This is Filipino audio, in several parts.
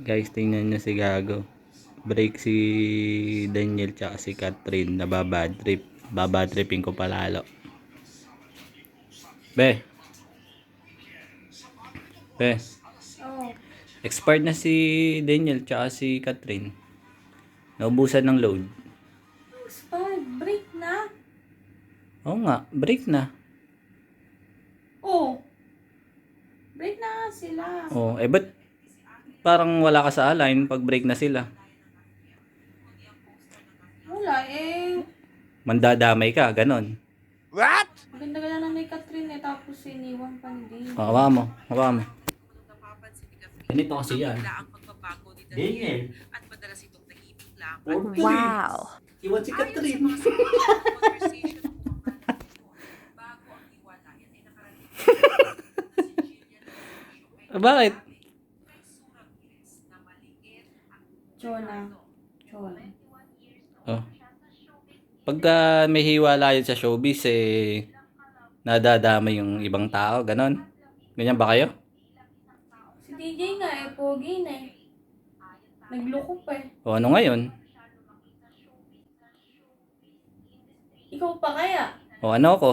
Guys, tingnan nyo si Gago. Break si Daniel tsaka si Catherine. Nababad trip. Babadtripping ko palalo. Be. Be. Oh. Expired na si Daniel tsaka si Catherine. Naubusan ng load. Expired. Break na. Oo nga, break na. Oh. Break na nga sila. Oh, ba't parang wala ka sa align pag break na sila? Wala eh. Mandadamay ka, ganon. What? Ganda-ganda na ni Catherine eh. Tapos iniwan pa ni Dave. Hawa mo, hawa mo. Ganito kasi yan. Daniel. At madalas itong tahimik lang. Wow. Iwan si Catherine. Bago ang hiwalayan ay nakarating Bakit? Chona. Chona. Oh. Pagka may hiwalayan sa showbiz, nadadamay yung ibang tao, ganon. Ganyan ba kayo? Si DJ nga eh. Pogi na eh. Naglukop eh. O ano ngayon? Ikaw pa kaya? O ano ako?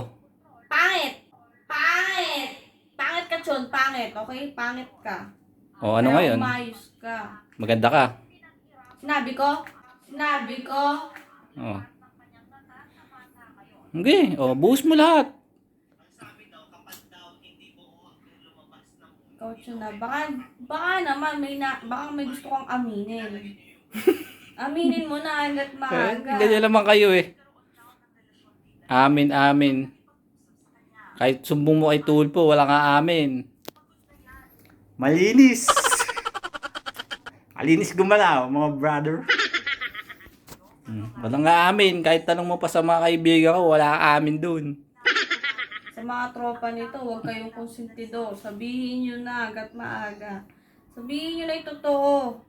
Pangit! Pangit! Pangit ka, Chon. Pangit. Okay? Pangit ka. O ano Kaya ngayon? umayos ka. Maganda ka. Sinabi ko? Sinabi ko? O. Okay, o buhos mo lahat. Ikaw, Chon na. Baka naman baka may gusto kang aminin. Aminin mo na hanggat maaga. Ganyan naman kayo eh. Amin, amin. Kahit sumbong mo kay Tulpo, wala nga amin. Malinis. Malinis gumalaw, mga brother. Wala nga amin. Kahit tanong mo pa sa mga kaibigan ko, wala ka amin dun. Sa mga tropa nito, huwag kayong konsentidor. Sabihin nyo na hanggat maaga. Sabihin nyo na yung totoo.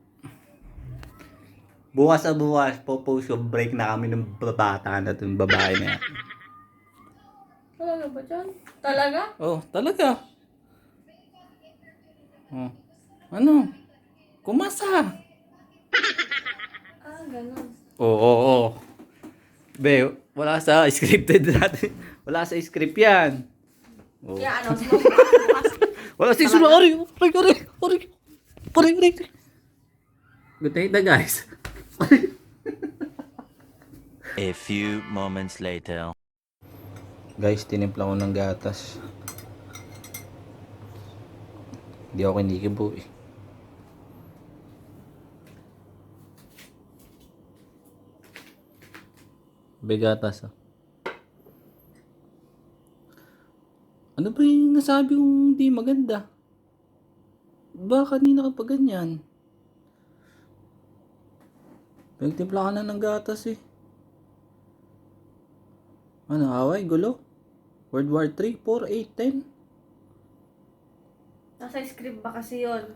Bukas sa bukas, popost ko, break na kami ng bata na itong babae na yan. Talaga ba dyan? Talaga? Oh, talaga. Oh. Ano? Kumasa. Ganun. Oo. Be, wala sa scripted natin. Wala sa script yan. Oh. Kaya announce mo bukas. Wala sa script. Ari. Good day na guys. A few moments later. Guys, tinimpla ko ng gatas. Hindi ako kinikibo eh. Gatas ah. Ano ba yung nasabi kong hindi maganda? Ba kanina ka pa ganyan? Nagtimpla ka na ng gatas eh. Ano, away, gulo? World War 3, 4, 8, 10? Nasa script ba kasi yun?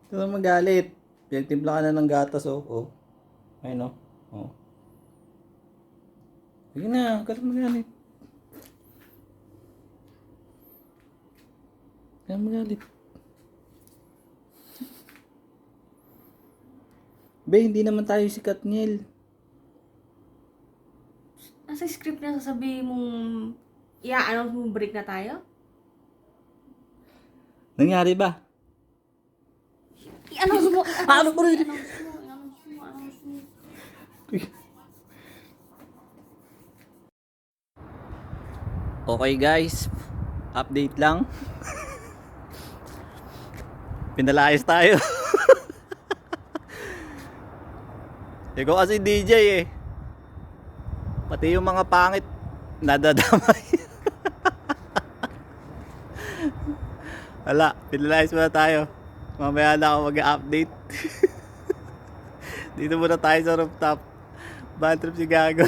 Ito na magalit. Pinagtimpla ka na ng gatas, oh. Oh. Ayun, oh. Oh. Sige na, huwag ka lang magalit. Kaya magalit. Be, hindi naman tayo si Katniel. Nasa script na sasabihin mong i-announce mo break na tayo? Nangyari ba? I-announce mo! Ano ba rin? I-announce mo. Okay guys, update lang. Pinalayas tayo. Ikaw kasi DJ eh. Pati yung mga pangit nadadamay. Wala, pinalayas muna tayo. Mamaya na ako mag-update. Dito muna tayo sa rooftop. Bad trip si Gago.